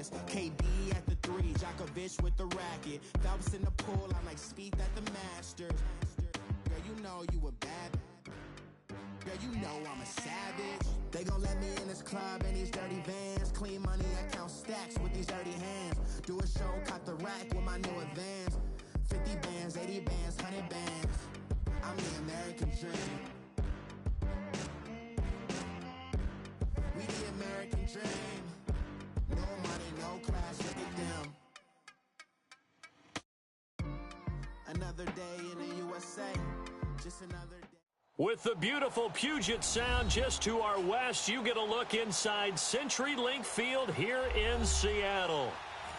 practice. KD at the 3, Djokovic with the racket. Phelps in the pool, I'm like Speed at the Masters. Girl, you know you a bad. Girl, you know I'm a savage. They gon' let me in this club in these dirty vans. Clean money, I count stacks with these dirty hands. Do a show, cop the rack with my new advance. 50 bands, 80 bands, 100 bands. I'm the American dream. We the American dream. No money, no class, look at them. Another day in the USA. Just another day. With the beautiful Puget Sound just to our west, you get a look inside CenturyLink Field here in Seattle.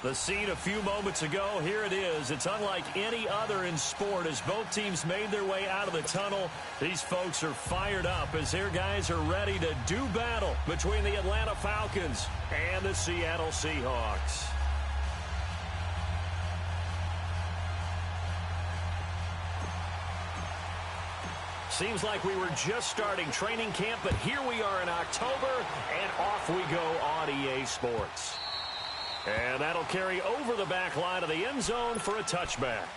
The scene a few moments ago, here it is. It's unlike any other in sport as both teams made their way out of the tunnel. These folks are fired up as their guys are ready to do battle between the Atlanta Falcons and the Seattle Seahawks. Seems like we were just starting training camp, but here we are in October, and off we go on EA Sports. And that'll carry over the back line of the end zone for a touchback.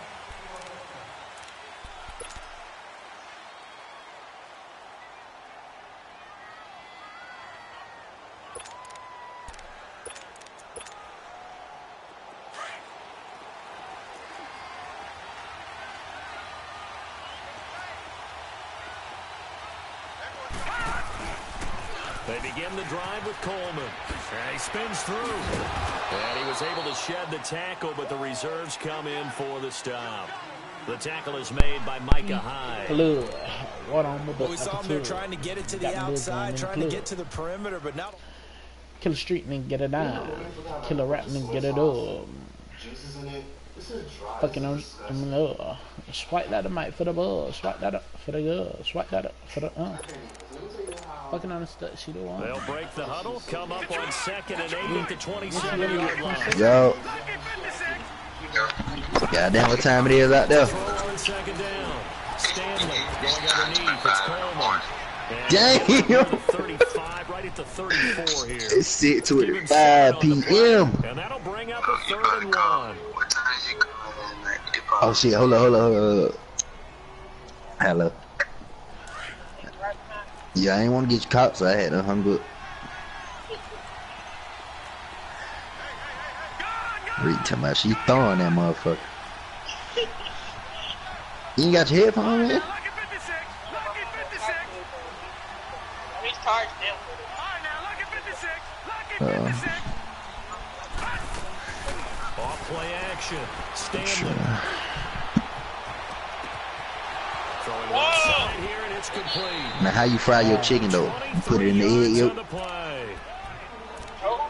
They begin the drive with Coleman. And he spins through. And he was able to shed the tackle, but the reserves come in for the stop. The tackle is made by Micah Hyde. We saw him there trying to get it to the outside, trying to get to the perimeter, but now... Kill a street and get it down. Kill a rap and get it up. Fucking on, swipe that mic for the ball. Swipe that up for the girl. Swipe that up for the fucking on the stud sheet. They'll break the huddle, come up on 2nd and 8 at the 27-yard line. Yo. Goddamn, what time it is out there? Second down. Stanley going underneath. It's Coleman. Damn. 35 right at the 34 here. It's 6:25 p.m. And that'll bring up a 3rd and 1. Oh shit, hold up. Hello. Yeah, I ain't want to get you caught, so I had to hung up. Reed talking about she throwing that motherfucker. You ain't got your headphones, man? Off play action. Stanley. Throwing one side here, and it's complete. Now, how you fry your chicken, though? You put it in the egg yolk?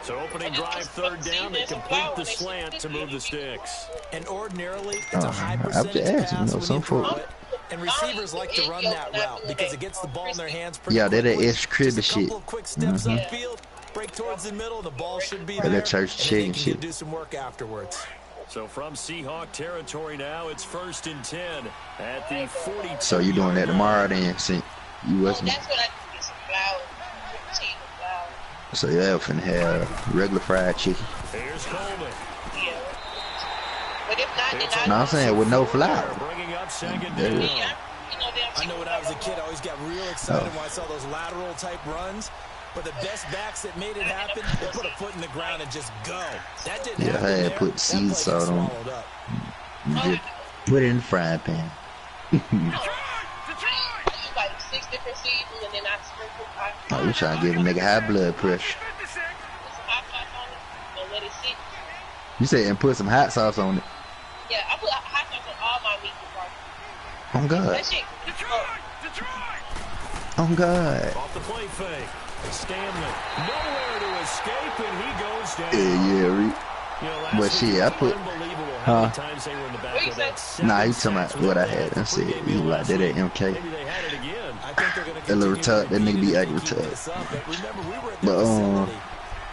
So opening drive 3rd down, they complete the slant to move the sticks. And ordinarily, it's a high percentage pass when you throw it. And receivers like to run that route because it gets the ball in their hands pretty quickly. Yeah, they're extra cribby shit. Quick steps upfield, break towards the middle, the ball should be there. That church chicken shit. Do some work afterwards. So from Seahawk territory now, it's 1st and 10 at the 42. So you doing that tomorrow then? See, you wasn't. That's what I do. Get some flour. So yeah, finna have regular fried chicken. Here's Coleman. Yeah. But if not, then No, I'm saying with no flour. Bringing up 2nd down. I know when I was a kid, I always got real excited when I saw those lateral type runs. But the best backs that made it happen, they put a foot in the ground and just go. That didn't happen. I had put sea salt on. Just put it in the frying pan. Oh, you trying to give a nigga high blood pressure. You said and put some hot sauce on it. Yeah, I put hot sauce on all my meat before. Oh God. Oh God. Off the play fake. Stanley nowhere to escape, and he goes down. Yeah. But shit, I put. Huh? Nah, he talking about what I had and said he like that at MK. That little retard, that nigga be acting retarded. But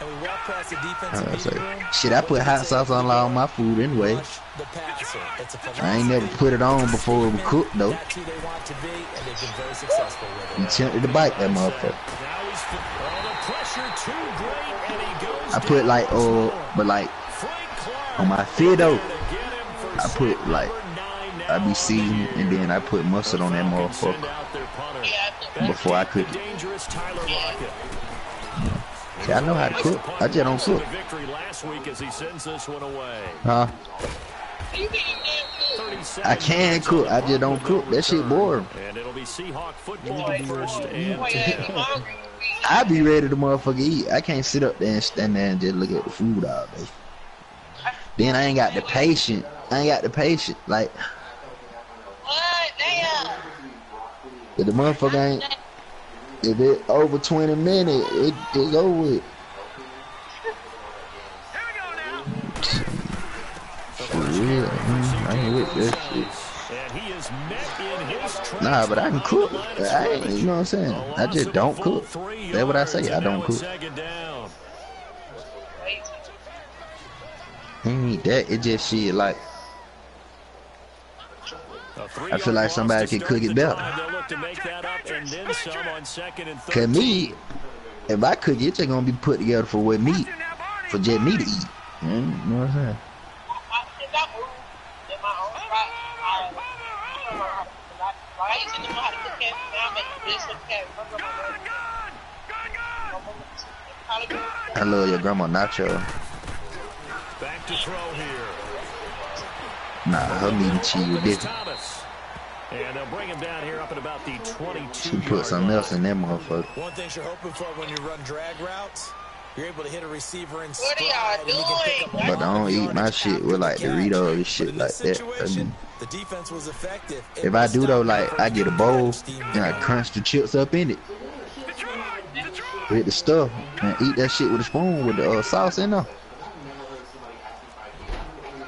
and we walk past the defensive meeting room. Shit, I put hot sauce on all my food anyway. The passer. It's a I ain't never put it on before it was cooked though. That's who they want to be, and they've been very successful with it. You tempted to bite that motherfucker. I put like but like on my fiddle, I put like I be seasoned and then I put mustard on that motherfucker before I cook it. See, I know how to cook. I just don't cook. Huh? I can cook. I just don't cook. That shit boring. And it'll be Seahawk football first and I be ready to motherfucker eat. I can't sit up there and stand there and just look at the food all day. Then I ain't got the patience. Like, if the motherfucker ain't, if it over 20 minutes, it's over with. For real, I ain't with that shit. Nah, but I can cook. I ain't, you know what I'm saying? I just don't cook. That's what I say. I don't cook. I ain't need that. It just shit like. I feel like somebody could cook it better. Cause me, if I cook it, it's just gonna be put together for what me, for just me to eat. You know what I'm saying? I love your grandma nacho. Back to throw here. Nah, her meat and cheese was different. And they'll bring him down here up at about the 22. She put something else in that motherfucker. One thing you're hoping for when you run drag routes, you're able to hit a receiver in stride. What are y'all doing? But I don't eat my shit with like Doritos and shit like that. I mean, the defense was effective. if I do though, like I get a bowl and I crunch the chips up in it with the stuff and eat that shit with a spoon with the sauce in there,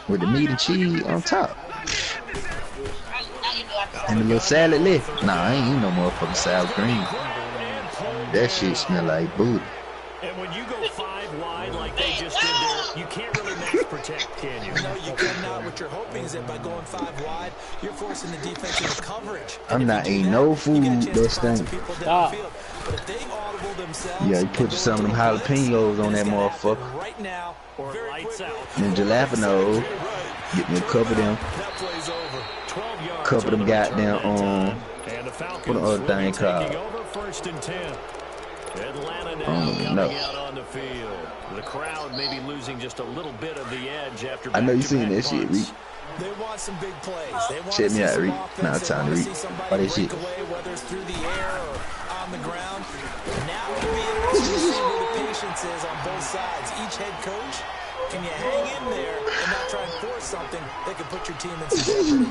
with the meat and cheese on top, and a little salad left. Nah, I ain't eating no motherfucking sour cream. That shit smell like booty. And when you go 5 wide like they just did there, you can't really max protect, can you? No, you cannot. What you're hoping is that by going 5 wide, you're forcing the defense into coverage. I'm not eating no food that stink. Yeah, you put some of them jalapenos on that motherfucker. Right now, or lights out. And jalapenos, get me a couple of them. Couple them goddamn what the other thing called? Atlanta now coming out on the field. The crowd maybe losing just a little bit of the edge after. I know you seen that shit, Reek. They want some big plays. They want Check me out, Reek. Now it's time to read. Why that shit? Whether it's through the air or on the ground. Now it'll be interesting to see where the patience is on both sides. Each head coach, can you hang in there and not try and force something that could put your team in some jeopardy?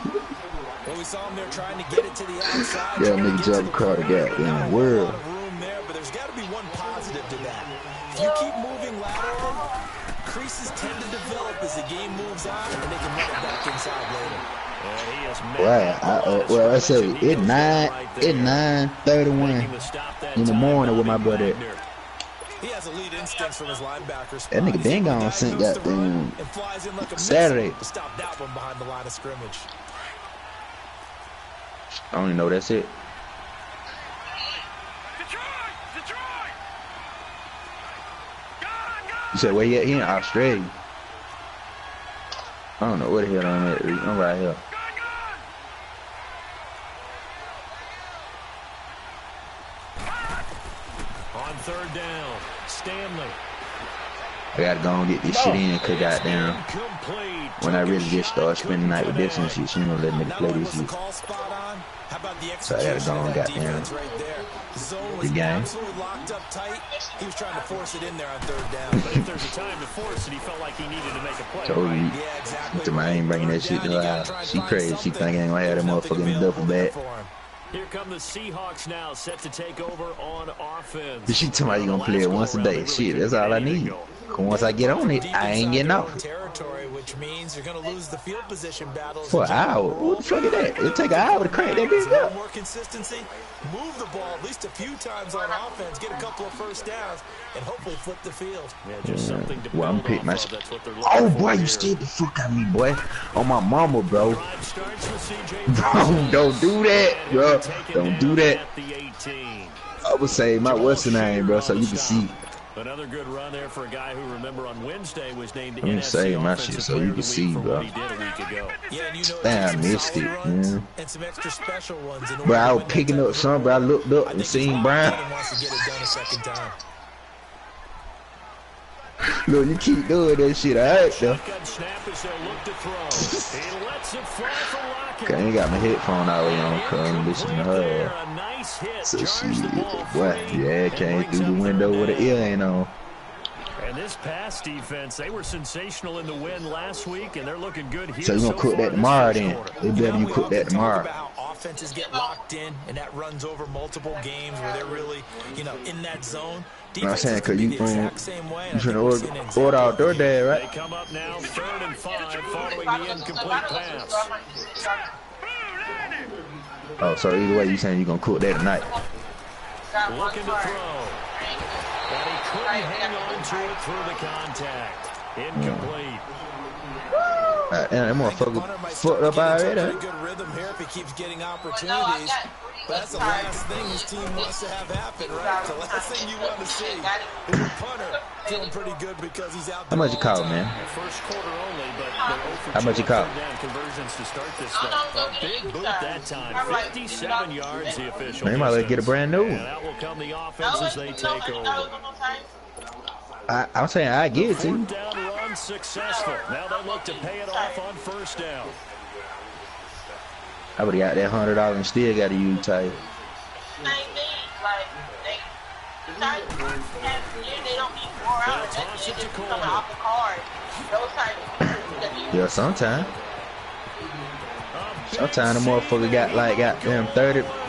Well, we saw him there trying to get it to the outside. Yeah, nigga jump crowd the goddamn world. But there's got to be one positive to that. If you keep moving laterally, creases tend to develop as the game moves on, and they can run it back inside later. Well, I say it's 9:31 in the morning with my brother. He has elite instincts from his linebackers. That nigga been gone since goddamn Saturday. To stop that one behind the line of scrimmage. I don't even know that's it. You said where you at? Here in Australia. I don't know where the hell I'm at. I'm right here. On 3rd down, Stanley. I gotta go and get this shit in, cause goddamn, when I really just start spending the night with this and shit, she ain't gonna let me play this shit. So I gotta go and goddamn the game. He was trying to force it in there on 3rd down. But if there's a time to force it, he felt like he needed to make a play. Totally. Right? Yeah, exactly. To my, I ain't bringing that shit to her house. She crazy. She think I ain't gonna have that motherfucker in the duffel bag. Here come the Seahawks now, set to take over on offense. She tell me you gonna play it once a day. Shit, that's all I need. Cause once I get on it, I ain't getting off. Territory with which means you're going to lose the field position battles. For an hour? What the fuck is that? It'll take an hour to crank that bitch up. More consistency, move the ball at least a few times on offense, get a couple of first downs, and hopefully flip the field. Yeah, just something to well, I'm build picking my off of. That's what they're looking Oh, for boy, you here. scared the fuck out of me, boy. On my mama, bro. Drive starts with C.J. Bro, don't do that, bro. Don't do that. At the 18. I would say my what's the name, bro, so you can see. Another good run there for a guy who, remember, on Wednesday was named I'm saying my NFC shit Offensive so you Player can of the see, Week for bro. what he did a week ago. Yeah, and you know, Damn, some missed solid it, runs man. and some extra special ones in order Bro, I to was win that picking type up of some, bro. I looked up I and think seen he's Brian. locked in and wants to get it done a second time. Look, you keep doing that shit, alright, though. Shotgun snap as they'll look to throw. He lets it fly for Lockett. Okay, I ain't got my headphone all the way on, cuz I'm listening to Incomplete there. her. A nice hit. So Jars she, the ball boy, free yeah, and came brings through the up window third with an down. ear ain't on. And this pass defense, they were sensational in the win last week, and they're looking good here. So you gonna cook far that this tomorrow first then? quarter. It better you cook that Talk tomorrow. about how offenses get locked in, and that runs over multiple games where they're really, you know, in that zone. You know what I'm saying? Cause you exact same way. you finna order out their day, They right? come up now 3rd and 5 following the incomplete pass. Oh, so either way, you saying you gonna cook that tonight? Looking to throw. But he couldn't hang on to it through the contact. Incomplete. That motherfucker fucked up already. Pretty good rhythm here if he keeps getting opportunities. But that's the last thing his team wants to have happen, right? The last thing you want to see is a punter feeling pretty good because he's out there. How much you all the call, time. man? First quarter only, but they're How much you call? down conversions to start this stuff. A big boot that time. 57 yards the official. Man, you might as well get a brand new And one. that will come the offense as they take over. I'm saying I get it to you. Fourth down run successful. Now they look to pay it off on first down. I would've got that $100 and still got to use tight. Same thing, like they don't need more out. That's just coming off the card. Those types. Yeah, sometimes the motherfucker got like goddamn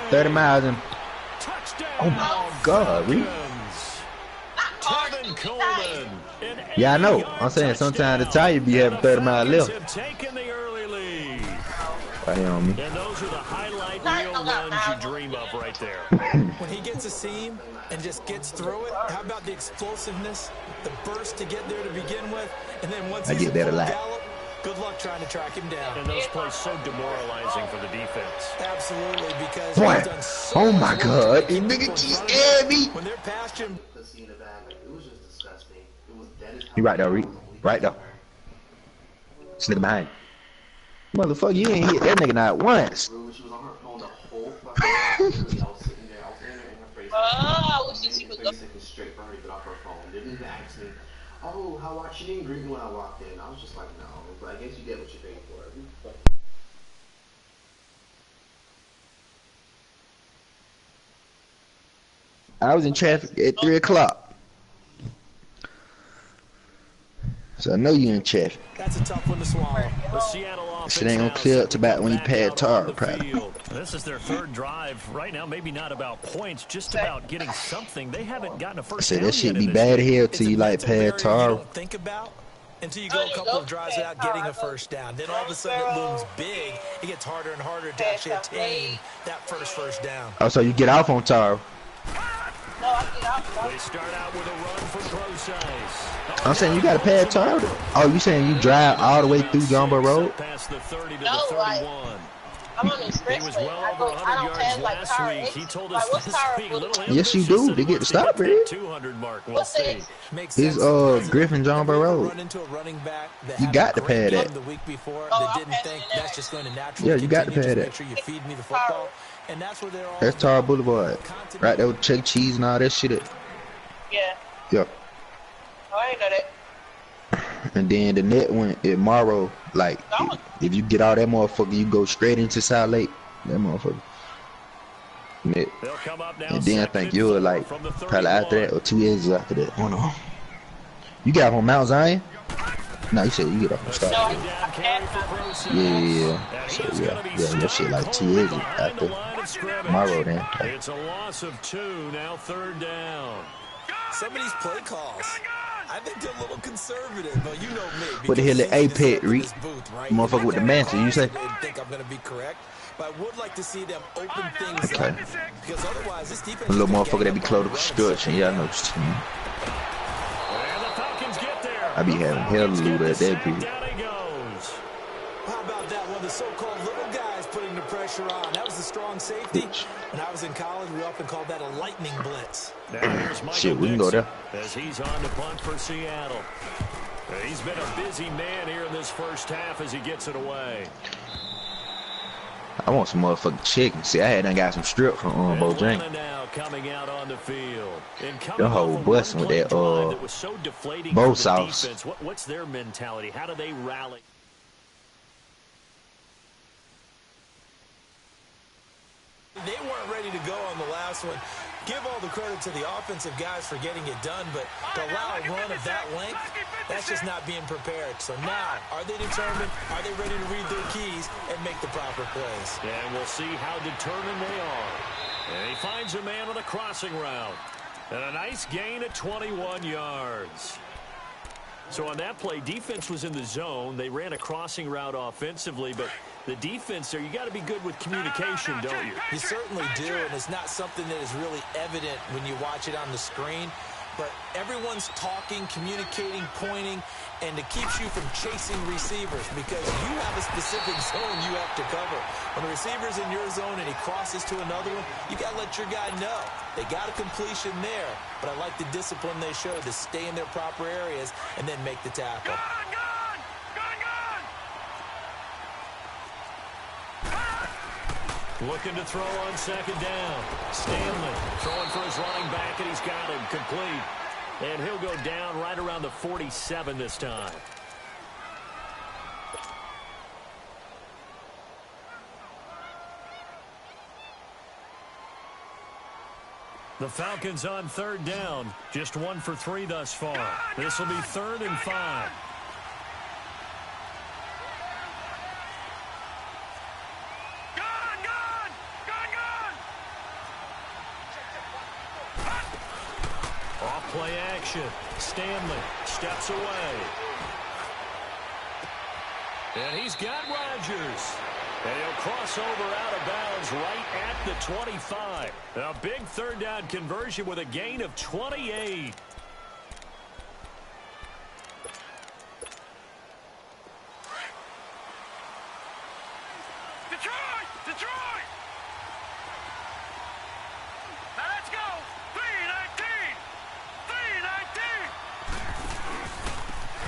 30 miles and oh my god, Reed. Tevin Coleman. Yeah, I know. I'm saying sometimes the tire be having 30 miles left. Have taken the early lead. Right here on me. And those are the highlight reel runs you dream of right there. When he gets a seam and just gets through it, how about the explosiveness, the burst to get there to begin with, and then once I he's get that a full lot. gallop, good luck trying to track him down. And those plays so demoralizing for the defense. Absolutely, because Boy, he's done so oh much my work god, to keep this people nigga in keep front of him. scaring me. When they're past him, You right there, Reed. Right there. This nigga behind. Motherfucker, you ain't hit that nigga not once. I wish she was straight for her to get off her phone. Didn't even ask me, oh, how I she didn't greet me when I walked in. I was just like, no, but I guess you get what you paid for. I was in traffic at 3 o'clock. So I know you in traffic. that's a tough one to swallow. The Seattle offense Shit ain't gonna now clear up set to about when you back pad out tar, on the probably. field. This is their third drive right now. Maybe not about points, just about getting something. They haven't gotten a I first said down that shit yet be in this bad game. here It's till a you like mental barrier pad you tar. don't think about until you go a couple of drives without getting a first down. Then all of a sudden it looms big. It gets harder and harder to actually attain that first down. Oh, so you get off on tar. They start out with a run from Procise. I'm saying you got a pad tar. Oh, you saying you drive all the way through Jumbo Road? Past the 30 to No, the like, 31. I'm on the He was expressway. well I over don't 100 yards have like last power. week. He told us Like, what's this power week, for? little Yes, you ambitious do. and They get wants to stop, hit man. that 200 mark. We'll What's see. this? Makes It's, sense, doesn't it? Griffin John Have you ever Road. run into a running back that You had got a to great pad game that. the week before Oh, that I'm didn't think passing it that's just going to naturally Yeah, you got to continue, pad just that. make sure you feed me the football. And that's where they're all That's Tar about. Boulevard. Right there with Chuck E. Cheese and all that shit. Yeah. Yep. Oh, I ain't know that. And then the net one at Morrow, like, if you get all that motherfucker, you go straight into South Lake. That motherfucker. Net. They'll come up now And then I think you were like, from the probably after that, 31. or 2 years after that. Hold on. You get off on Mount Zion? No, you said you get off on Star. No, Second down carry for Procise. Yeah. And So, he is yeah. gonna be Yeah, that shit like 2 years behind the after line of scrimmage. Morrow then. It's a loss of 2, now third down. Some of these play calls, I think they're a little conservative, but you know me. What the hell is Apex, Reed? Right? Motherfucker with the mansion, you say? I think I'm going to be correct, but I would like to see them open things up, because otherwise this defense. A little motherfucker that be close to construction, yeah, I know what you mean. I be having hell to lose at that period. How about that one? The so-called little guys putting the pressure on. That was the strong safety. When I was in college, we often called that a lightning blitz. Shit, we can go there. As he's on to punt for Seattle. He's been a busy man here in this first half as he gets it away. I want some motherfucking chicken. See, I had done got some strip from Bojangles. Now coming out on the field. The whole busting with that was so deflating both for the sauce. defense. What's their mentality? How do they rally? They weren't ready to go on the last one. Give all the credit to the offensive guys for getting it done, but to allow a run of that length, that's just not being prepared. So now, are they determined? Are they ready to read their keys and make the proper plays? And we'll see how determined they are. And he finds a man on the crossing route. And a nice gain at 21 yards. So on that play, defense was in the zone. They ran a crossing route offensively, but the defense there, you got to be good with communication, don't you? You certainly do, and it's not something that is really evident when you watch it on the screen. But everyone's talking, communicating, pointing, and it keeps you from chasing receivers because you have a specific zone you have to cover. When the receiver's in your zone and he crosses to another one, you got to let your guy know. They got a completion there, but I like the discipline they show to stay in their proper areas and then make the tackle. Looking to throw on second down. Stanley throwing for his running back, and he's got him complete. And he'll go down right around the 47 this time. The Falcons on third down. Just 1 for 3 thus far. This will be 3rd and 5. Play action. Stanley steps away. And he's got Rodgers. And he'll cross over out of bounds right at the 25. A big third down conversion with a gain of 28. Detroit! Now let's go! 3-19!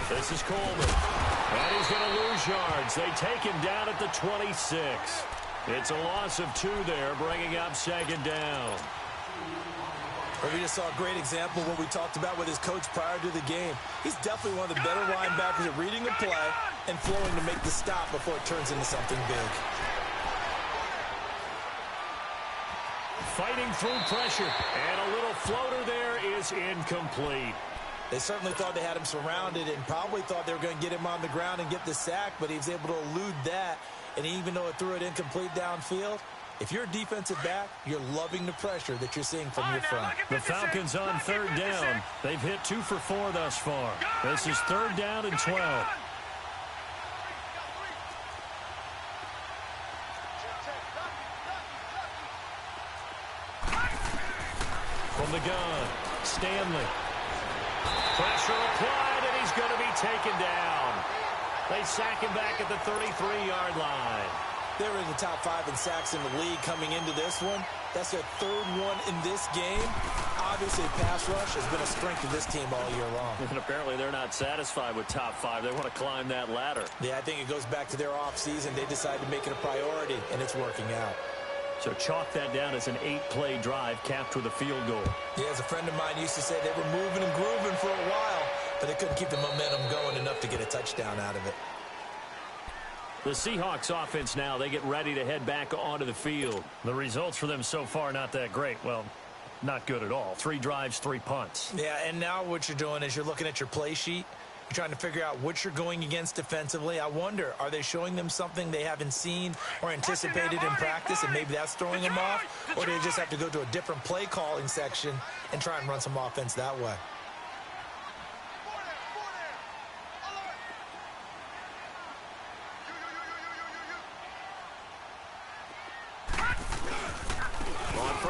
This is Coleman. And he's going to lose yards. They take him down at the 26. It's a loss of 2 there, bringing up second down. Well, we just saw a great example of what we talked about with his coach prior to the game. He's definitely one of the better linebackers at reading the play and flowing to make the stop before it turns into something big. Fighting through pressure. And a little floater there is incomplete. They certainly thought they had him surrounded and probably thought they were going to get him on the ground and get the sack, but he was able to elude that. And even though it threw it incomplete downfield, if you're a defensive back, you're loving the pressure that you're seeing from your front. The Falcons on third down. They've hit 2 for 4 thus far. This is 3rd down and 12. From the gun, Stanley. Pressure applied, and he's going to be taken down. They sack him back at the 33-yard line. They're in the top 5 in sacks in the league coming into this one. That's their 3rd one in this game. Obviously, pass rush has been a strength of this team all year long. And apparently they're not satisfied with top 5. They want to climb that ladder. Yeah, I think it goes back to their offseason. They decided to make it a priority, and it's working out. So chalk that down as an 8-play drive capped with a field goal. Yeah, as a friend of mine used to say, they were moving and grooving for a while, but they couldn't keep the momentum going enough to get a touchdown out of it. The Seahawks offense now, they get ready to head back onto the field. The results for them so far not that great. Well, not good at all. 3 drives, 3 punts. Yeah, and now what you're doing is you're looking at your play sheet. You're trying to figure out what you're going against defensively. I wonder, are they showing them something they haven't seen or anticipated in practice, and maybe that's throwing them off? Or do they just have to go to a different play calling section and try and run some offense that way?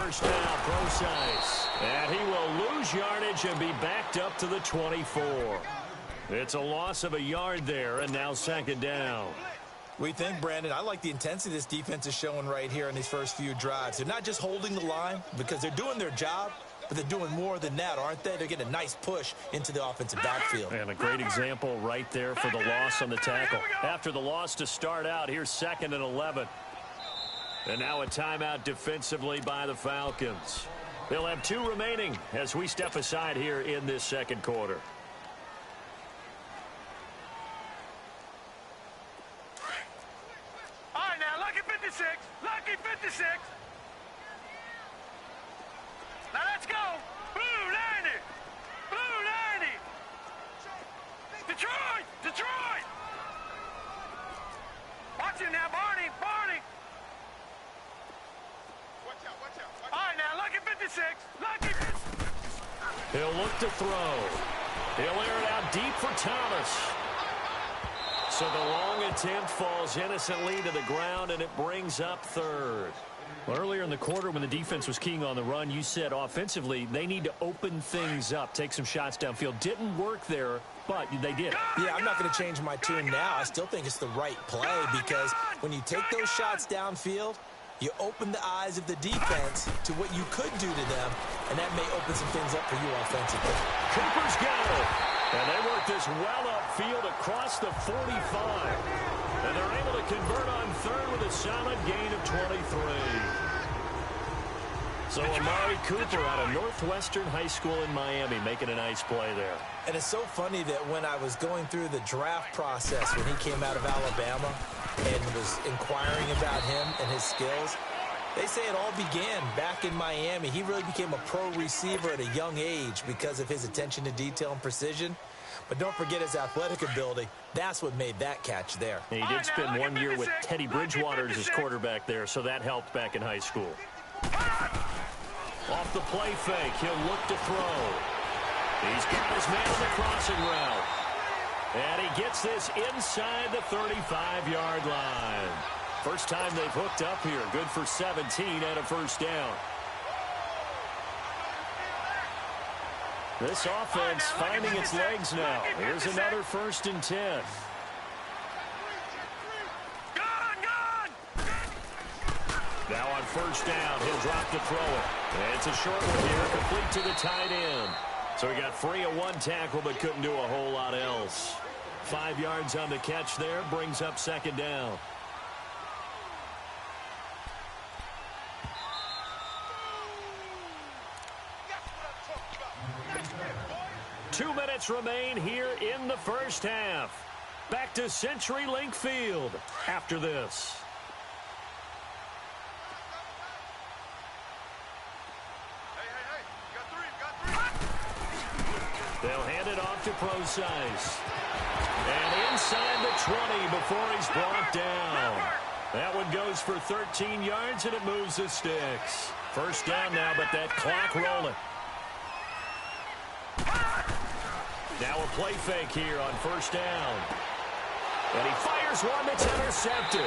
first down, Procise. And he will lose yardage and be backed up to the 24. It's a loss of a yard there, and now second down. We think, Brandon, I like the intensity this defense is showing right here in these first few drives. They're not just holding the line because they're doing their job, but they're doing more than that, aren't they? They're getting a nice push into the offensive backfield. And a great example right there for the loss on the tackle. After the loss to start out, here's 2nd and 11. And now a timeout defensively by the Falcons. They'll have 2 remaining as we step aside here in this second quarter. Lucky 56. Now let's go. Blue 90. Blue 90. Detroit. Detroit. Watch him now, Barney. Barney. Watch out. All right, now, Lucky 56. Lucky. He'll look to throw. He'll air it out deep for Thomas. So the long attempt falls innocently to the ground, and it brings up 3rd. Well, earlier in the quarter when the defense was keying on the run, you said offensively they need to open things up, take some shots downfield. Didn't work there, but they did. Yeah, I'm not going to change my tune now. I still think it's the right play because when you take those shots downfield, you open the eyes of the defense to what you could do to them, and that may open some things up for you offensively. Cooper's got it. And they work this well upfield across the 45. And they're able to convert on 3rd with a solid gain of 23. So Amari Cooper out of Northwestern High School in Miami making a nice play there. And it's so funny that when I was going through the draft process when he came out of Alabama and was inquiring about him and his skills, they say it all began back in Miami. He really became a pro receiver at a young age because of his attention to detail and precision. But don't forget his athletic ability. That's what made that catch there. He did spend 1 year with Teddy Bridgewater as his quarterback there, so that helped back in high school. Off the play fake, he'll look to throw. He's got his man on the crossing route. And he gets this inside the 35-yard line. First time they've hooked up here. Good for 17 and a first down. This offense finding its legs now. Here's another 1st and 10. Now on first down, he'll drop to throw it. And it's a short one here, complete to the tight end. So he got free of 1 tackle, but couldn't do a whole lot else. 5 yards on the catch there, brings up 2nd down. Two minutes remain here in the first half. Back to CenturyLink Field after this. They'll hand it off to Procise. And inside the 20 before he's brought down. That one goes for 13 yards, and it moves the sticks. First down now, but that clock rolling. Now a play fake here on first down. And he fires one that's intercepted.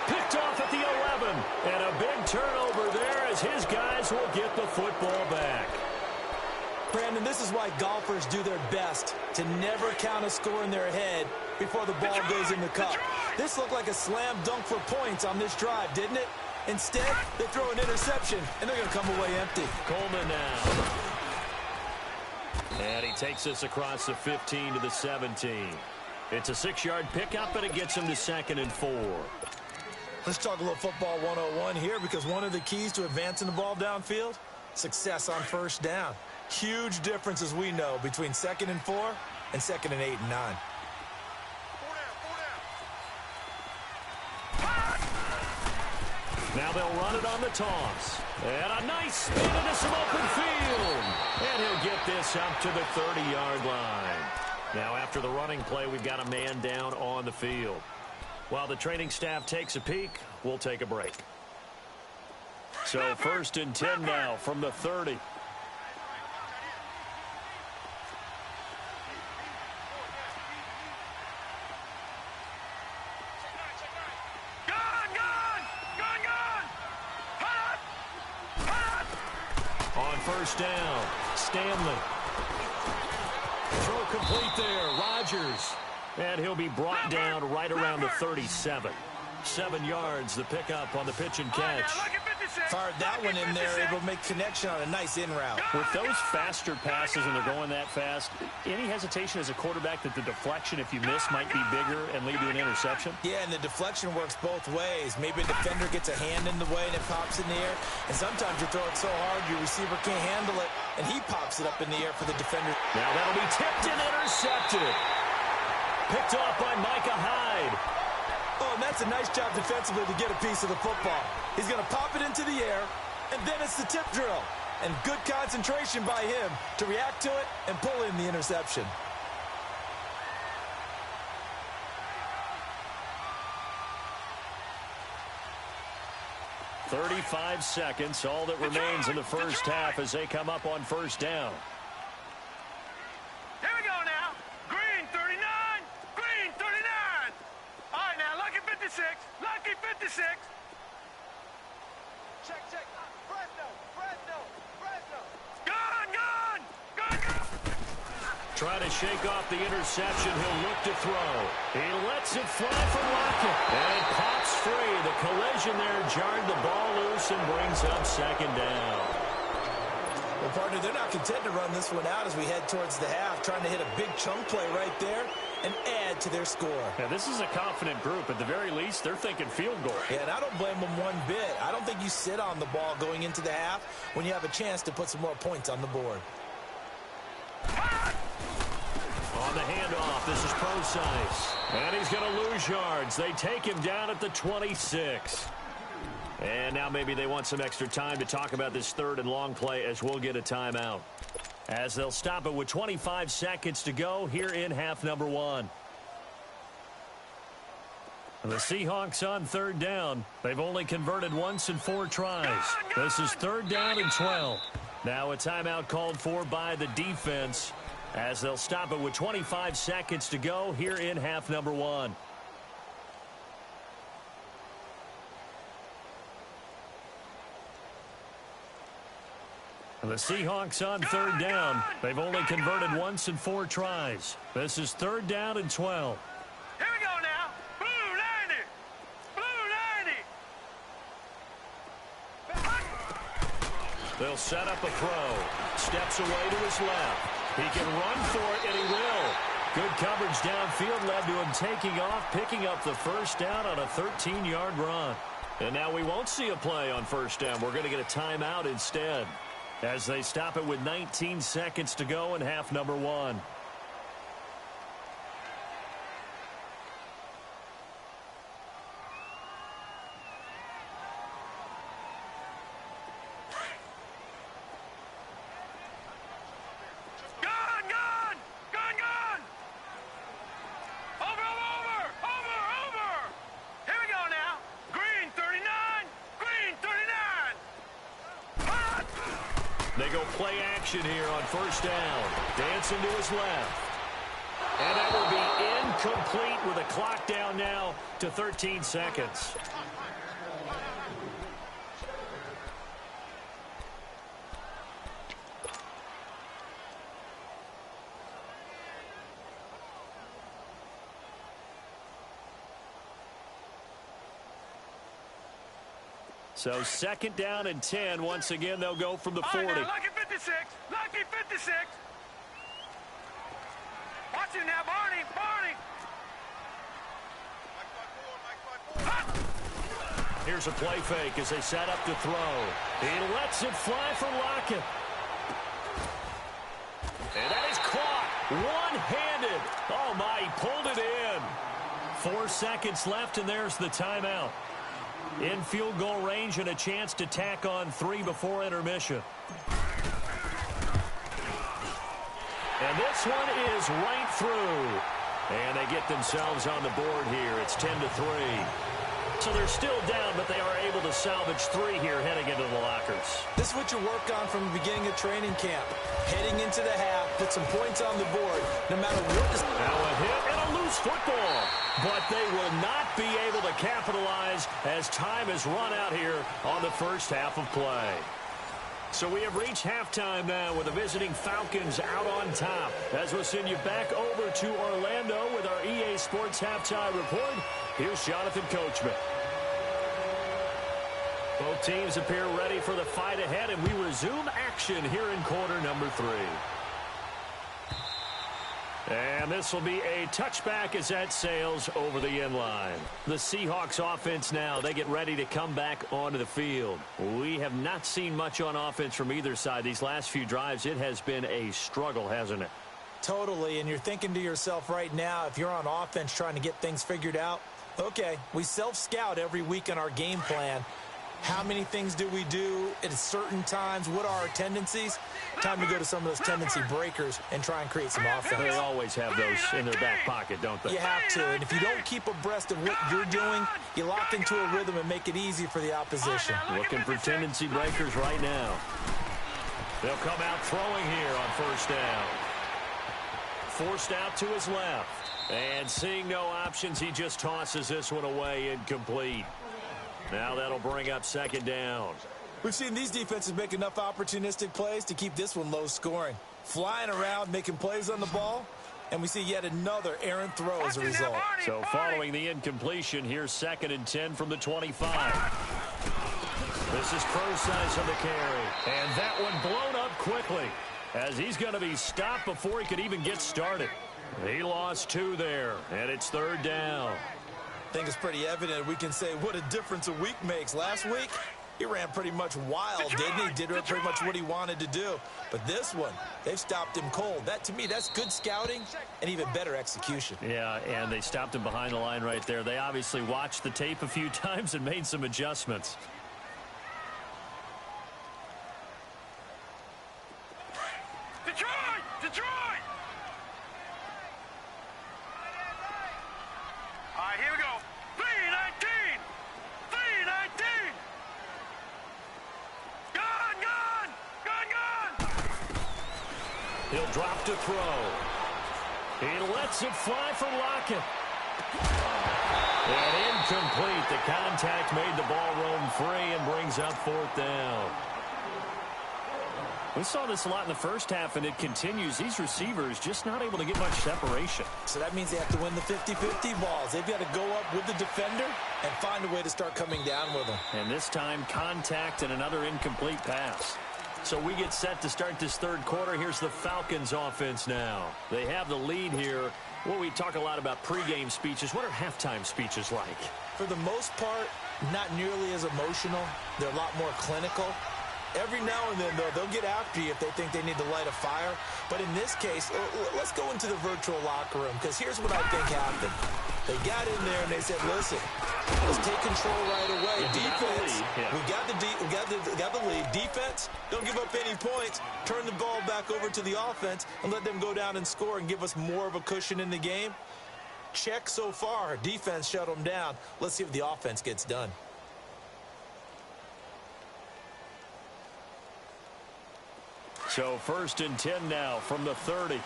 Picked off at the 11. And a big turnover there as his guys will get the football back. Brandon, this is why golfers do their best to never count a score in their head before the ball goes in the cup. This looked like a slam dunk for points on this drive, didn't it? Instead, they throw an interception, and they're going to come away empty. Coleman now. And he takes us across the 15 to the 17. It's a 6-yard pickup, and it gets him to 2nd and 4. Let's talk a little football 101 here, because one of the keys to advancing the ball downfield, success on first down. Huge difference, as we know, between 2nd and 4 and 2nd and 8 and 9. Now they'll run it on the toss. And a nice spin into some open field. And he'll get this up to the 30-yard line. Now after the running play, we've got a man down on the field. While the training staff takes a peek, we'll take a break. So 1st and 10 now from the 30. On first down, Stanley. Throw complete there, Rodgers. And he'll be brought down right around the 37. 7 yards, the pickup on the pitch and catch. Fired that one in there, able to make connection on a nice in route. With those faster passes and they're going that fast, any hesitation as a quarterback that the deflection, if you miss, might be bigger and lead to an interception? Yeah, and the deflection works both ways. Maybe a defender gets a hand in the way and it pops in the air. And sometimes you throw it so hard your receiver can't handle it, and he pops it up in the air for the defender. Now that'll be tipped and intercepted. Picked off by Micah Hyde. Oh, and that's a nice job defensively to get a piece of the football. He's going to pop it into the air, and then it's the tip drill. And good concentration by him to react to it and pull in the interception. "35 seconds, all that remains in the first half as they come up on first down. Here we go now. Green 39. Green 39. All right, now, lucky 56. Lucky 56. Check. Fresno. Gun. Trying to shake off the interception. He'll look to throw. He lets it fly from Lockett. And it pops free. The collision there jarred the ball loose and brings up second down. Well, partner, they're not content to run this one out as we head towards the half, trying to hit a big chunk play right there and add to their score. Yeah, this is a confident group. At the very least, they're thinking field goal. Yeah, and I don't blame them one bit. I don't think you sit on the ball going into the half when you have a chance to put some more points on the board. On the handoff, this is Procise. And he's going to lose yards. They take him down at the 26. And now maybe they want some extra time to talk about this third and long play as we'll get a timeout. As they'll stop it with 25 seconds to go here in half number 1. The Seahawks on third down. They've only converted once in 4 tries. This is third down and 12. Now a timeout called for by the defense as they'll stop it with 25 seconds to go here in half number 1. The Seahawks on third down. They've only converted once in 4 tries. This is third down and 12. Here we go now. Blue 90. They'll set up a throw. Steps away to his left. He can run for it, and he will. Good coverage downfield led to him taking off, picking up the first down on a 13-yard run. And now we won't see a play on first down. We're going to get a timeout instead as they stop it with 19 seconds to go in half number 1. They go play action here on first down. Dancing to his left. And that will be incomplete with a clock down now to 13 seconds. So second down and 10. Once again, they'll go from the 40. Right, now, lucky 56. Lucky 56. Watch it now, Barney. Here's a play fake as they set up to throw. He lets it fly from Lockett. And that is caught one-handed. Oh, my, he pulled it in. 4 seconds left, and there's the timeout. In field goal range and a chance to tack on 3 before intermission. And this one is right through. And they get themselves on the board here. It's 10-3. So they're still down, but they are able to salvage 3 here heading into the lockers. This is what you work on from the beginning of training camp. Heading into the half, put some points on the board, no matter what is... Now a hit and a loose football. But they will not be able to capitalize as time has run out here on the first half of play. So we have reached halftime now with the visiting Falcons out on top. As we'll send you back over to Orlando with our EA Sports Halftime Report, here's Jonathan Coachman. Both teams appear ready for the fight ahead, and we resume action here in quarter number 3. And this will be a touchback as that sails over the end line. The Seahawks offense now, they get ready to come back onto the field. We have not seen much on offense from either side. These last few drives, it has been a struggle, hasn't it? Totally, and you're thinking to yourself right now, if you're on offense trying to get things figured out, okay, we self-scout every week in our game plan. How many things do we do at certain times? What are our tendencies? Time to go to some of those tendency breakers and try and create some offense. They always have those in their back pocket, don't they? You have to, and if you don't keep abreast of what you're doing, you lock into a rhythm and make it easy for the opposition. Looking for tendency breakers right now. They'll come out throwing here on first down. Forced out to his left. And seeing no options, he just tosses this one away, incomplete. Now that'll bring up second down. We've seen these defenses make enough opportunistic plays to keep this one low scoring. Flying around, making plays on the ball, and we see yet another errant throw as a result. So following the incompletion, here's 2nd and 10 from the 25. This is Crow's size on the carry. And that one blown up quickly as he's going to be stopped before he could even get started. He lost 2 there, and it's 3rd down. I think it's pretty evident we can say what a difference a week makes. Last week, he ran pretty much wild, didn't he? Did pretty much what he wanted to do. But this one, they've stopped him cold. That, to me, that's good scouting and even better execution. Yeah, and they stopped him behind the line right there. They obviously watched the tape a few times and made some adjustments. Detroit! All right, here we go. 3-19! 3-19! Gone! He'll drop to throw. He lets it fly for Lockett. And incomplete. The contact made the ball roam free and brings up 4th down. We saw this a lot in the first half, and it continues. These receivers just not able to get much separation. So that means they have to win the 50-50 balls. They've got to go up with the defender and find a way to start coming down with them. And this time, contact and another incomplete pass. So we get set to start this 3rd quarter. Here's the Falcons offense now. They have the lead here. Well, we talk a lot about pregame speeches. What are halftime speeches like? For the most part, not nearly as emotional. They're a lot more clinical. Every now and then, though, they'll get after you if they think they need to light a fire. But in this case, let's go into the virtual locker room, because here's what I think happened. They got in there and they said, listen, let's take control right away. Defense, we got the lead. Defense, don't give up any points. Turn the ball back over to the offense and let them go down and score and give us more of a cushion in the game. Check so far. Defense shut them down. Let's see if the offense gets done. So 1st and 10 now from the 30.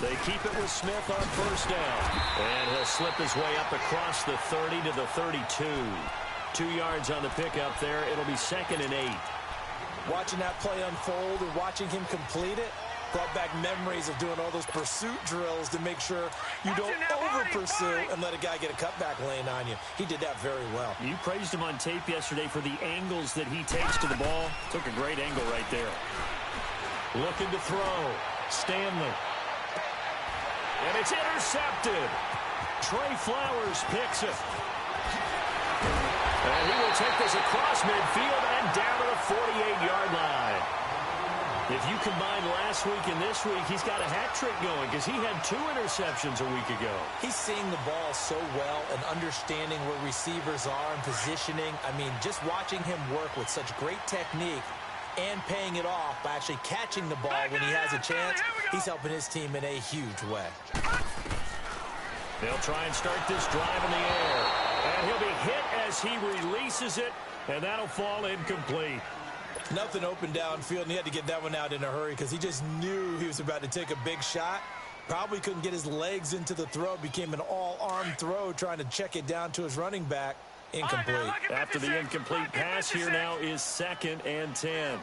They keep it with Smith on first down. And he'll slip his way up across the 30 to the 32. 2 yards on the pickup there. It'll be 2nd and 8. Watching that play unfold and watching him complete it brought back memories of doing all those pursuit drills to make sure you don't over-pursue and let a guy get a cutback lane on you. He did that very well. You praised him on tape yesterday for the angles that he takes to the ball. Took a great angle right there. Looking to throw. Stanley. And it's intercepted. Trey Flowers picks it. And he will take this across midfield and down to the 48-yard line. If you combine last week and this week, he's got a hat trick going because he had 2 interceptions a week ago. He's seeing the ball so well and understanding where receivers are and positioning. I mean, just watching him work with such great technique and paying it off by actually catching the ball when he has a chance, he's helping his team in a huge way. They'll try and start this drive in the air. And he'll be hit as he releases it, and that'll fall incomplete. Nothing open downfield, and he had to get that one out in a hurry because he just knew he was about to take a big shot. Probably couldn't get his legs into the throw. Became an all-arm throw trying to check it down to his running back. Incomplete. After the incomplete pass, here now is 2nd and 10.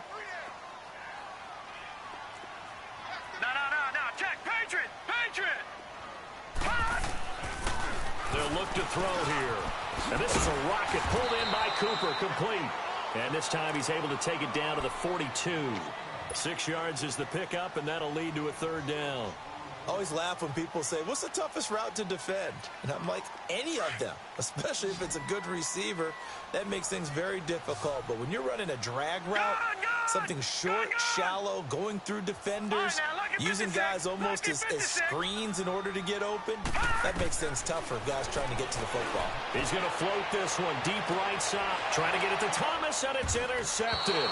No. Check. Patriot. They'll look to throw here. And this is a rocket pulled in by Cooper. Complete. And this time he's able to take it down to the 42. 6 yards is the pickup, and that'll lead to a 3rd down. Always laugh when people say, what's the toughest route to defend? And I'm like, any of them, especially if it's a good receiver. That makes things very difficult. But when you're running a drag route, something short, shallow, going through defenders, using guys almost as screens in order to get open, that makes things tough for guys trying to get to the football. He's going to float this one deep right side. Trying to get it to Thomas, and it's intercepted.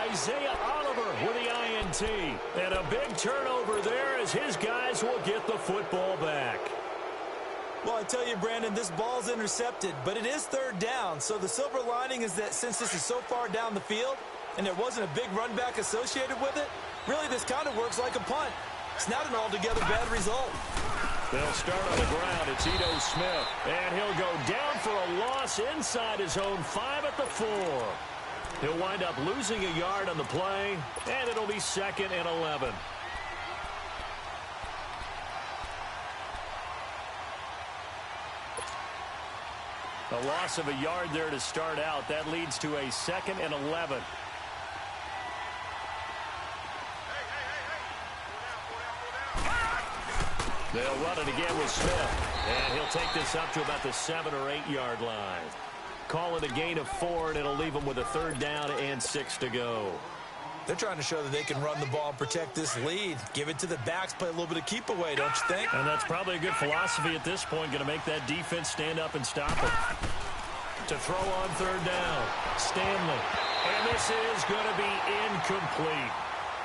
Isaiah Oliver with the INT. And a big turnover there as his guys will get the football back. Well, I tell you, Brandon, this ball's intercepted, but it is 3rd down. So the silver lining is that since this is so far down the field and there wasn't a big run back associated with it, really this kind of works like a punt. It's not an altogether bad result. They'll start on the ground. It's Ito Smith. And he'll go down for a loss inside his own 5 at the 4. He'll wind up losing a yard on the play, and it'll be 2nd and 11. A loss of a yard there to start out. That leads to a 2nd and 11. They'll run it again with Smith, and he'll take this up to about the 7 or 8 yard line. Call it a gain of 4, and it'll leave them with a 3rd down and 6 to go. They're trying to show that they can run the ball and protect this lead. Give it to the backs, play a little bit of keep away, don't you think? And that's probably a good philosophy at this point, going to make that defense stand up and stop it. To throw on 3rd down, Stanley. And this is going to be incomplete.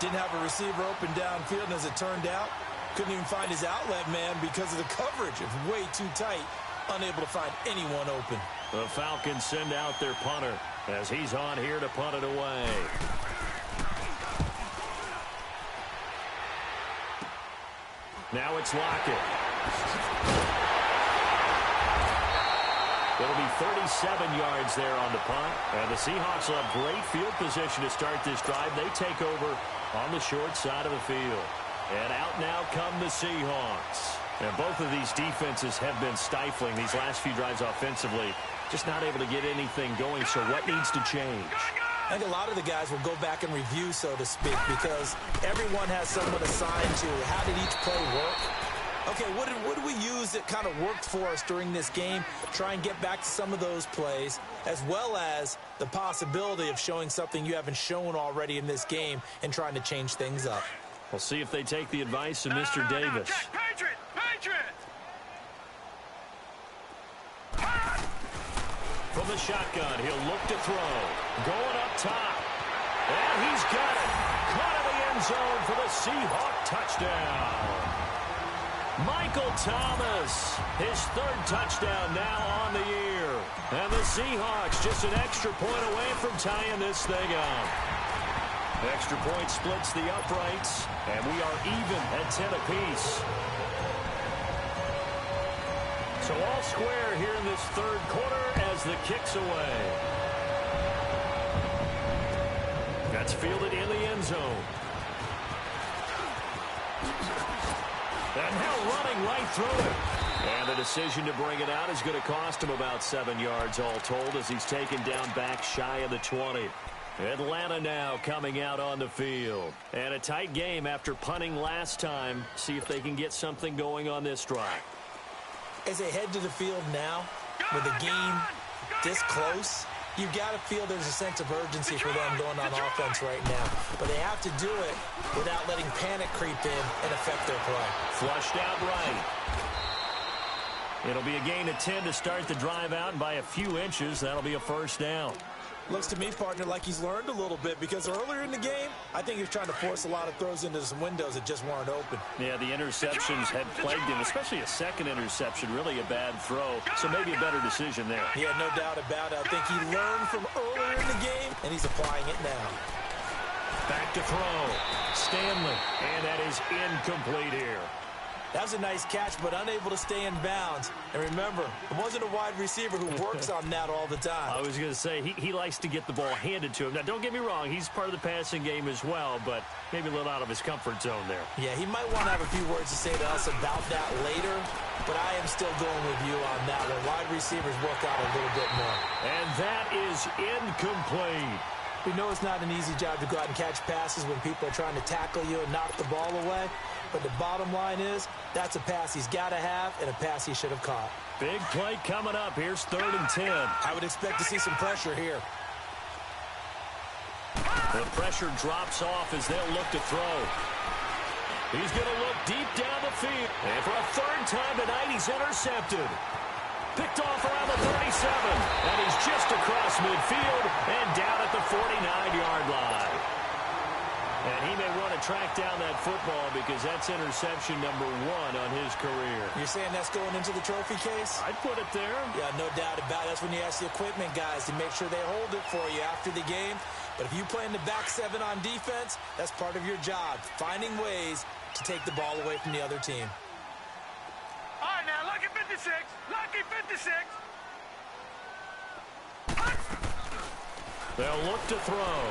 Didn't have a receiver open downfield, and as it turned out, couldn't even find his outlet man because of the coverage. It's way too tight. Unable to find anyone open. The Falcons send out their punter as he's on here to punt it away. Now it's Lockett. It'll be 37 yards there on the punt. And the Seahawks will have great field position to start this drive. They take over on the short side of the field. And out now come the Seahawks. And both of these defenses have been stifling these last few drives offensively. Just not able to get anything going. So what needs to change? I think a lot of the guys will go back and review, so to speak, because everyone has someone assigned to how did each play work. Okay, what did we use that kind of worked for us during this game? Try and get back to some of those plays, as well as the possibility of showing something you haven't shown already in this game and trying to change things up. We'll see if they take the advice of Mr. Davis. Check. Patriot. From the shotgun, he'll look to throw. Going up top. And he's got it. Caught in the end zone for the Seahawk touchdown. Michael Thomas, his 3rd touchdown now on the year. And the Seahawks just an extra point away from tying this thing up. Extra point splits the uprights, and we are even at 10 apiece. So all square here in this 3rd quarter as the kick's away. That's fielded in the end zone. And now running right through it. And the decision to bring it out is going to cost him about 7 yards all told as he's taken down back shy of the 20. Atlanta now coming out on the field. And a tight game after punting last time. See if they can get something going on this drive. As they head to the field now, with the game this close, you've got to feel there's a sense of urgency for them going on offense right now. But they have to do it without letting panic creep in and affect their play. Flushed out right. It'll be a gain of 10 to start the drive out, and by a few inches, that'll be a 1st down. Looks to me, partner, like he's learned a little bit because earlier in the game, I think he was trying to force a lot of throws into some windows that just weren't open. Yeah, the interceptions had plagued him, especially a 2nd interception, really a bad throw. So maybe a better decision there. Yeah, no doubt about it. I think he learned from earlier in the game, and he's applying it now. Back to throw. Stanley. And that is incomplete here. That was a nice catch, but unable to stay in bounds. And remember, it wasn't a wide receiver who works on that all the time. I was going to say, he likes to get the ball handed to him. Now, don't get me wrong. He's part of the passing game as well, but maybe a little out of his comfort zone there. Yeah, he might want to have a few words to say to us about that later, but I am still going with you on that one. Wide receivers work out a little bit more. And that is incomplete. We know it's not an easy job to go out and catch passes when people are trying to tackle you and knock the ball away. But the bottom line is, that's a pass he's got to have and a pass he should have caught. Big play coming up. Here's 3rd and 10. I would expect to see some pressure here. The pressure drops off as they'll look to throw. He's going to look deep down the field. And for a 3rd time tonight, he's intercepted. Picked off around the 37. And he's just across midfield and down at the 49-yard line. And he may want to track down that football because that's interception number 1 on his career. You're saying that's going into the trophy case? I'd put it there. Yeah, no doubt about it. That's when you ask the equipment guys to make sure they hold it for you after the game. But if you play in the back 7 on defense, that's part of your job, finding ways to take the ball away from the other team. All right, now, lucky 56. Lucky 56. They'll look to throw.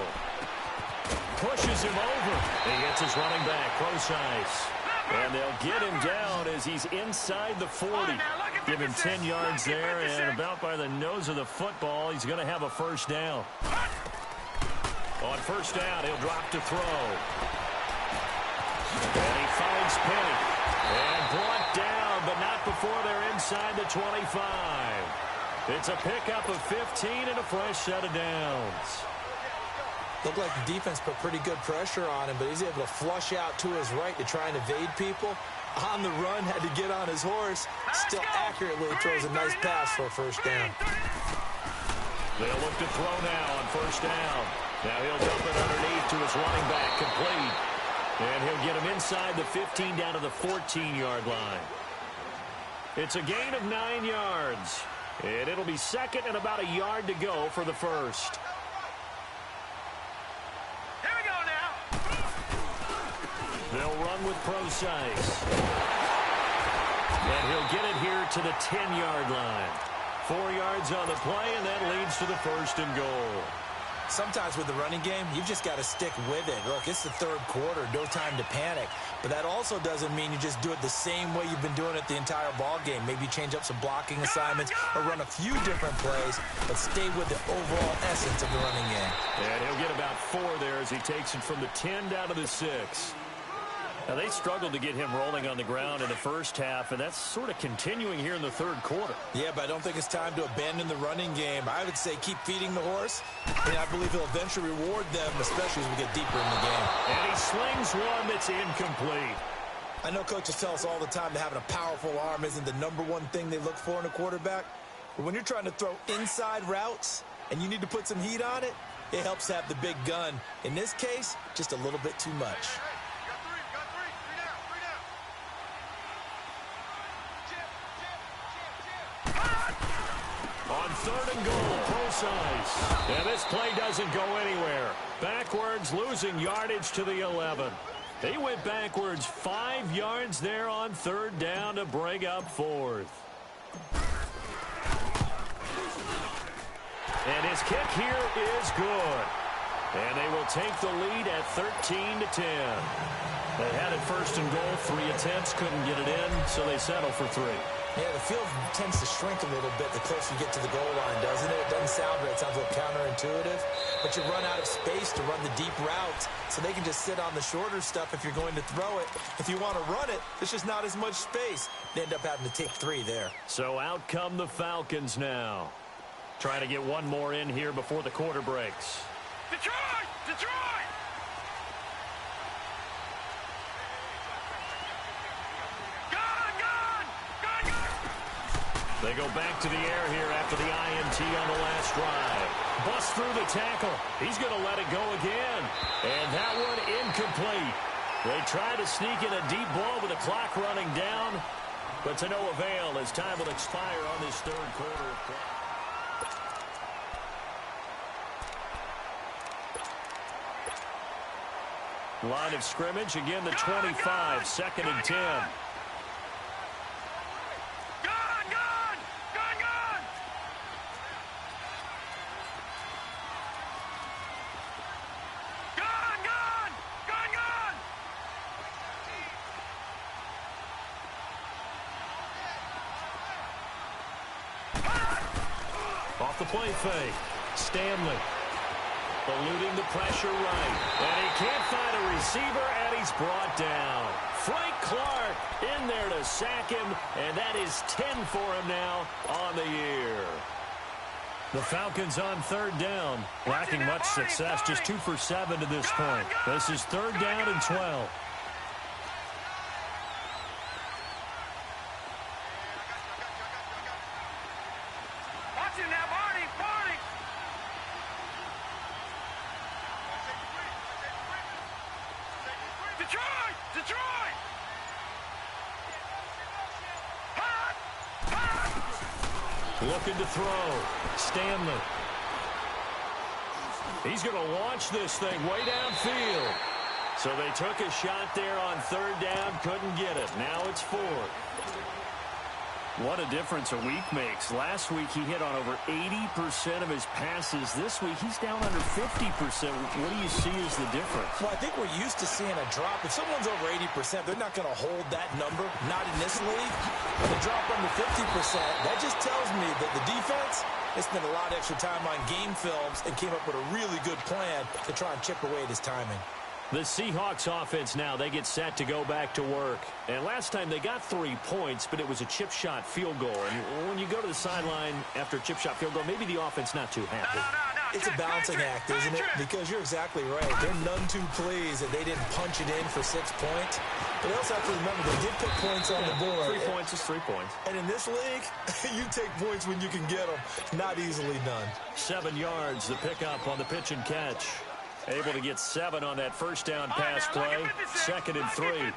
Pushes him over. He gets his running back, Procise. And they'll get him down as he's inside the 40. Give him 10 yards there, and about by the nose of the football, he's going to have a first down. On first down, he'll drop to throw. And he finds Penny. And brought down, but not before they're inside the 25. It's a pickup of 15 and a fresh set of downs. Looked like the defense put pretty good pressure on him, but he's able to flush out to his right to try and evade people. On the run, had to get on his horse. Still accurately throws a nice pass for a first down. They'll look to throw now on first down. Now he'll dump it underneath to his running back, complete. And he'll get him inside the 15 down to the 14-yard line. It's a gain of 9 yards. And it'll be second and about a yard to go for the first. Here we go now. They'll run with Procise. And he'll get it here to the 10-yard line. 4 yards on the play, and that leads to the first and goal. Sometimes with the running game, you've just got to stick with it. Look, it's the 3rd quarter, no time to panic. But that also doesn't mean you just do it the same way you've been doing it the entire ball game. Maybe change up some blocking assignments or run a few different plays, but stay with the overall essence of the running game. And he'll get about 4 there as he takes it from the 10 down to the 6. Now, they struggled to get him rolling on the ground in the first half, and that's sort of continuing here in the 3rd quarter. Yeah, but I don't think it's time to abandon the running game. I would say keep feeding the horse, and I believe he'll eventually reward them, especially as we get deeper in the game. And he slings one that's incomplete. I know coaches tell us all the time that having a powerful arm isn't the #1 thing they look for in a quarterback, but when you're trying to throw inside routes and you need to put some heat on it, it helps to have the big gun. In this case, just a little bit too much. On 3rd and goal, Procise. And this play doesn't go anywhere. Backwards, losing yardage to the 11. They went backwards 5 yards there on 3rd down to bring up 4th. And his kick here is good. And they will take the lead at 13-10. They had it 1st and goal, 3 attempts, couldn't get it in, so they settle for 3. Yeah, the field tends to shrink a little bit the closer you get to the goal line, doesn't it? It doesn't sound right. It sounds a little counterintuitive. But you run out of space to run the deep routes, so they can just sit on the shorter stuff if you're going to throw it. If you want to run it, there's just not as much space. They end up having to take 3 there. So out come the Falcons now. Trying to get one more in here before the quarter breaks. Detroit! Detroit! They go back to the air here after the INT on the last drive. Bust through the tackle. He's going to let it go again. And that one incomplete. They try to sneak in a deep ball with the clock running down, but to no avail as time will expire on this 3rd quarter of play. Line of scrimmage, again the 25, 2nd and 10. Off the play fake. Stanley eluding the pressure right. And he can't find a receiver, and he's brought down. Frank Clark in there to sack him, and that is 10 for him now on the year. The Falcons on 3rd down. Lacking much success, just 2 for 7 to this point. This is 3rd down and 12. Looking to throw. Stanley. He's going to launch this thing way downfield. So they took a shot there on 3rd down, couldn't get it. Now it's 4th. What a difference a week makes. Last week he hit on over 80% of his passes. This week he's down under 50%. What do you see as the difference? Well, I think we're used to seeing a drop. If someone's over 80%, they're not going to hold that number. Not in this league. When they drop under 50%, that just tells me that the defense has spent a lot of extra time on game films and came up with a really good plan to try and chip away at his timing. The Seahawks offense now, they get set to go back to work. And last time they got 3 points, but it was a chip shot field goal. And when you go to the sideline after a chip shot field goal, maybe the offense not too happy. It's a balancing act, isn't it? Because you're exactly right. They're none too pleased that they didn't punch it in for 6 points. But they also have to remember they did put points on the board. 3 points is 3 points. And in this league, you take points when you can get them. Not easily done. 7 yards, the pickup on the pitch and catch. Able to get 7 on that first down pass play. 2nd and 3.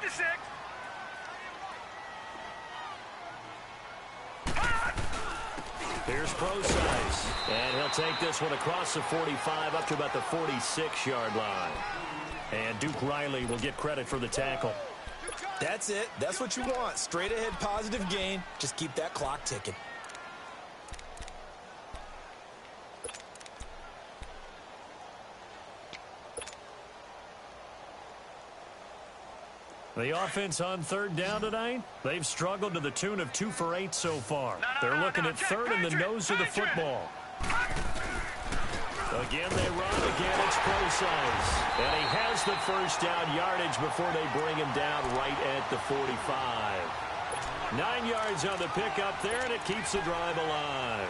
Here's Procise. And he'll take this one across the 45 up to about the 46-yard line. And Duke Riley will get credit for the tackle. That's it. That's what you want. Straight ahead positive gain. Just keep that clock ticking. The offense on 3rd down tonight, they've struggled to the tune of 2 for 8 so far. They're looking at 3rd in the nose of the football. Again, they run. Again, it's Procise. And he has the first down yardage before they bring him down right at the 45. 9 yards on the pickup there, and it keeps the drive alive.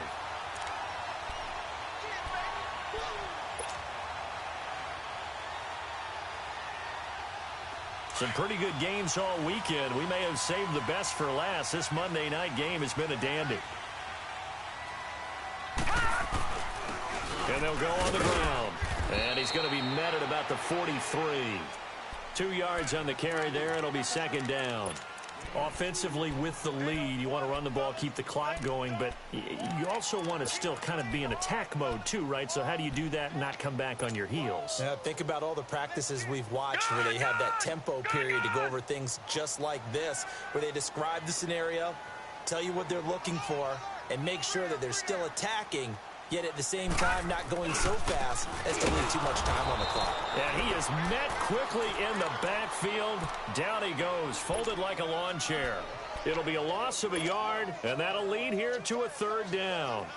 Some pretty good games all weekend. We may have saved the best for last. This Monday night game has been a dandy. And they'll go on the ground. And he's going to be met at about the 43. 2 yards on the carry there. It'll be 2nd down. Offensively with the lead, you want to run the ball, keep the clock going, but you also want to still kind of be in attack mode too, right? So how do you do that and not come back on your heels? Yeah, think about all the practices we've watched where they have that tempo period to go over things just like this, where they describe the scenario, tell you what they're looking for, and make sure that they're still attacking, yet at the same time not going so fast as to leave too much time on the clock. And he is met quickly in the backfield. Down he goes, folded like a lawn chair. It'll be a loss of a yard, and that'll lead here to a 3rd down.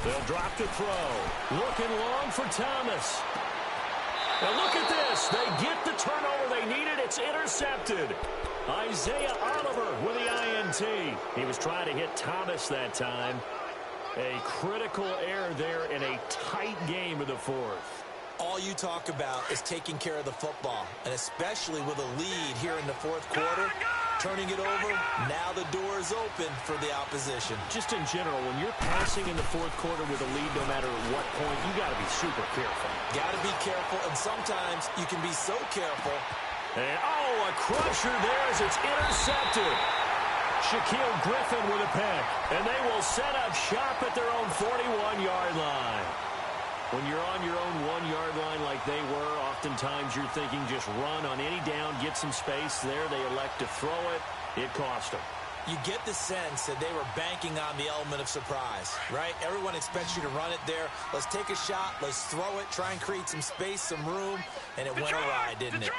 They'll drop to throw. Looking long for Thomas. And look at this. They get the turnover they needed. It's intercepted. Isaiah Oliver with the INT. He was trying to hit Thomas that time. A critical error there in a tight game of the 4th. All you talk about is taking care of the football, and especially with a lead here in the 4th quarter. turning it over. Now the door is open for the opposition. Just in general, when you're passing in the fourth quarter with a lead, no matter what point, you got to be super careful. Got to be careful, and sometimes you can be so careful. And, a crusher there as it's intercepted. Shaquille Griffin with a pick, and they will set up shop at their own 41-yard line. When you're on your own 1-yard line like they were, oftentimes you're thinking just run on any down, get some space. There they elect to throw it. It cost them. You get the sense that they were banking on the element of surprise, right? Everyone expects you to run it there. Let's take a shot. Let's throw it. Try and create some space, some room. And it went awry, didn't it?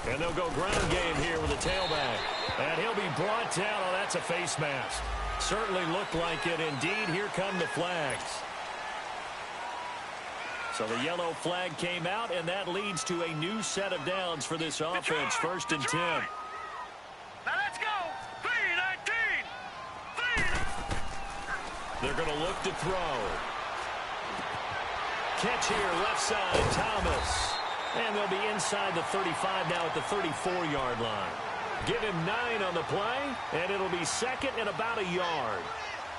And they'll go ground game here with a tailback. And he'll be brought down. Oh, that's a face mask. Certainly looked like it. Indeed, here come the flags. So the yellow flag came out, and that leads to a new set of downs for this offense. 1st and 10. Now let's go. 3-19. They're going to look to throw. Catch here, left side, Thomas. And they'll be inside the 35 now at the 34-yard line. Give him 9 on the play, and it'll be 2nd and about a yard.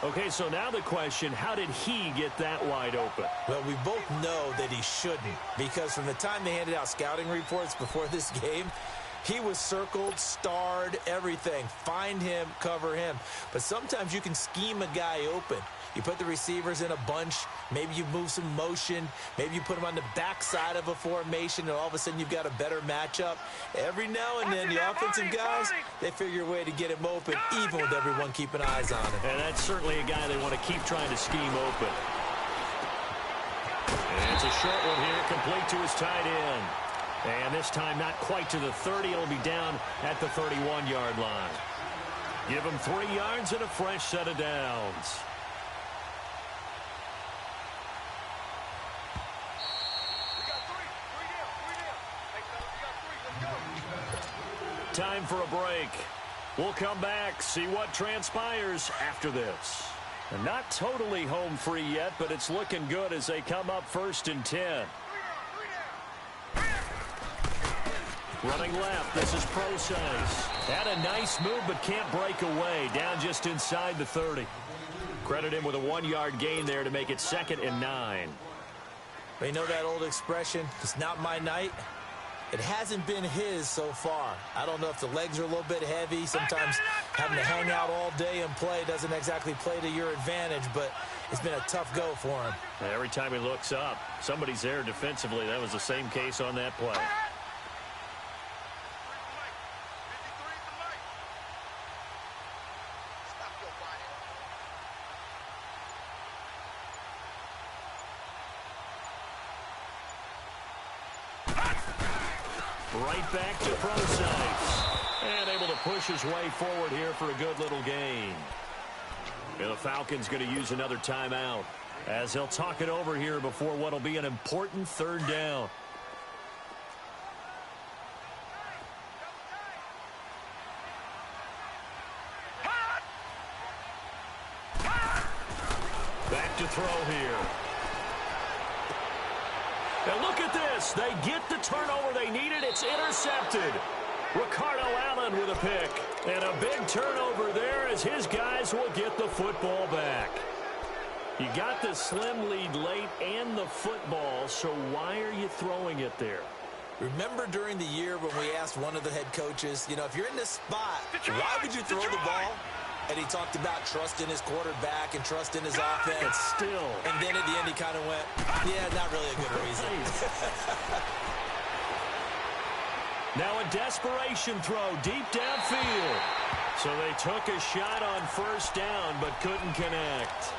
Okay, so now the question, how did he get that wide open? Well, we both know that he shouldn't, because from the time they handed out scouting reports before this game, he was circled, starred, everything. Find him, cover him. But sometimes you can scheme a guy open. You put the receivers in a bunch. Maybe you move some motion. Maybe you put them on the backside of a formation, and all of a sudden you've got a better matchup. Every now and then, the offensive guys, they figure a way to get him open, even with everyone keeping eyes on him. And that's certainly a guy they want to keep trying to scheme open. And it's a short one here, complete to his tight end. And this time not quite to the 30. It'll be down at the 31-yard line. Give him 3 yards and a fresh set of downs. Time for a break. We'll come back, see what transpires after this. And not totally home free yet, but it's looking good as they come up 1st and 10. Running left, this is Procise. Had a nice move, but can't break away. Down just inside the 30. Credit him with a 1-yard gain there to make it 2nd and 9. But you know that old expression, it's not my night? It hasn't been his so far. I don't know if the legs are a little bit heavy. Sometimes having to hang out all day and play doesn't exactly play to your advantage, but it's been a tough go for him. Every time he looks up, somebody's there defensively. That was the same case on that play. Right back to Procise. And able to push his way forward here for a good little gain. And the Falcons going to use another timeout as he'll talk it over here before what will be an important 3rd down. Back to throw here. Now look at this. They get the turnover they needed. It's intercepted. Ricardo Allen with a pick. And a big turnover there as his guys will get the football back. You got the slim lead late and the football, so why are you throwing it there? Remember during the year when we asked one of the head coaches, you know, if you're in this spot, why would you throw the ball? And he talked about trust in his quarterback and trust in his offense. But still. And then at the end he kind of went, yeah, not really a good reason. Now a desperation throw deep downfield. So they took a shot on 1st down but couldn't connect.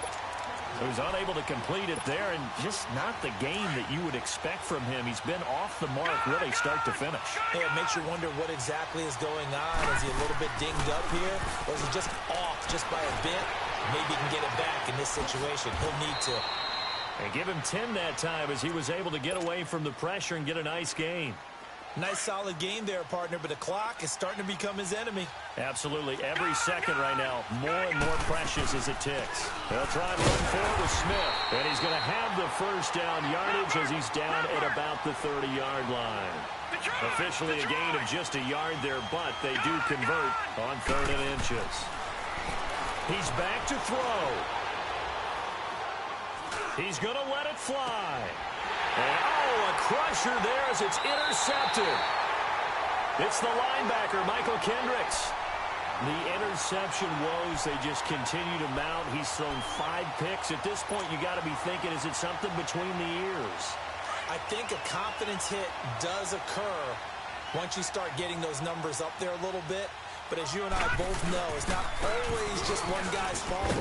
He was unable to complete it there, and just not the game that you would expect from him. He's been off the mark really start to finish. Yeah, it makes you wonder what exactly is going on. Is he a little bit dinged up here? Or is he just off just by a bit? Maybe he can get it back in this situation. He'll need to. And give him 10 that time as he was able to get away from the pressure and get a nice gain. Nice solid game there, partner, but the clock is starting to become his enemy. Absolutely. Every second right now, more and more precious as it ticks. They'll try and run forward with Smith. And he's going to have the first down yardage as he's down at about the 30-yard line. Officially a gain of just a yard there, but they do convert on 3rd and inches. He's back to throw. He's going to let it fly. And, a crusher there as it's intercepted. It's the linebacker, Michael Kendricks. The interception woes, they just continue to mount. He's thrown 5 picks. At this point, you got to be thinking, is it something between the ears? I think a confidence hit does occur once you start getting those numbers up there a little bit. But as you and I both know, it's not always just one guy's fault.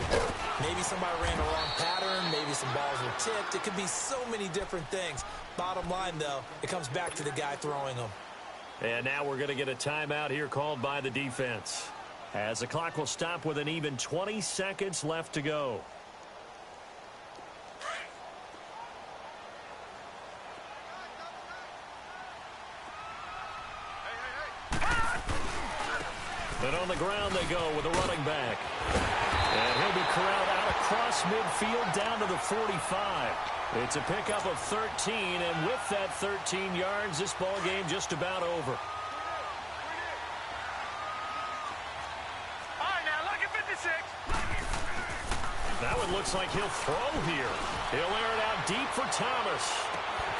Maybe somebody ran a wrong pattern. Maybe some balls were tipped. It could be so many different things. Bottom line, though, it comes back to the guy throwing them. And now we're going to get a timeout here called by the defense, as the clock will stop with an even 20 seconds left to go. And on the ground they go with a running back. And he'll be corralled out across midfield down to the 45. It's a pickup of 13, and with that 13 yards, this ball game just about over. All right, now look at 56. That one looks like he'll throw here. He'll air it out deep for Thomas.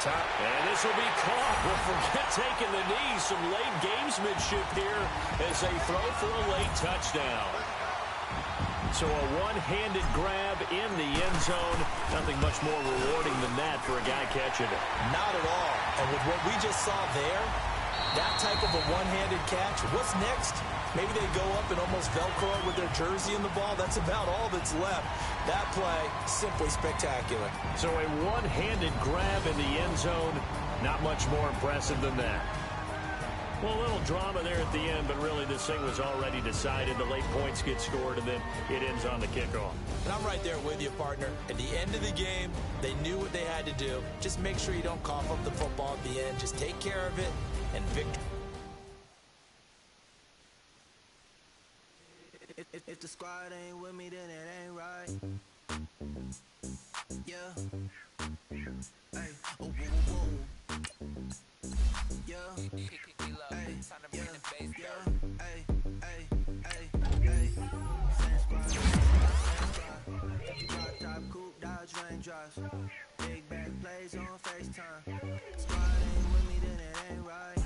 And this will be caught. Well, forget taking the knee. Some late gamesmanship here as they throw for a late touchdown. So a one-handed grab in the end zone. Nothing much more rewarding than that for a guy catching it. Not at all. And with what we just saw there, that type of a one-handed catch, what's next? Maybe they go up and almost Velcro with their jersey in the ball. That's about all that's left. That play, simply spectacular. So a one-handed grab in the end zone, not much more impressive than that. Well, a little drama there at the end, but really this thing was already decided. The late points get scored, and then it ends on the kickoff. And I'm right there with you, partner. At the end of the game, they knew what they had to do. Just make sure you don't cough up the football at the end. Just take care of it, and victory. If the squad ain't with me, then it ain't right. Yeah. Hey. Oh, whoa, whoa, whoa. Yeah. Hey. Yeah. Yeah. Hey. Hey. Hey. Hey. Same squad. Same squad. Drop top coupe, dodge raindrops. Big back plays on FaceTime. Squad ain't with me, then it ain't right.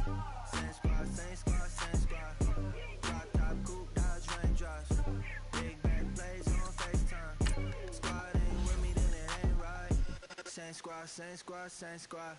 Same squad. Same squad. Same squad. Drop top coupe, dodge raindrops. Big back plays on FaceTime. Squad ain't with me, then it ain't right. Same squad, same squad, same squad.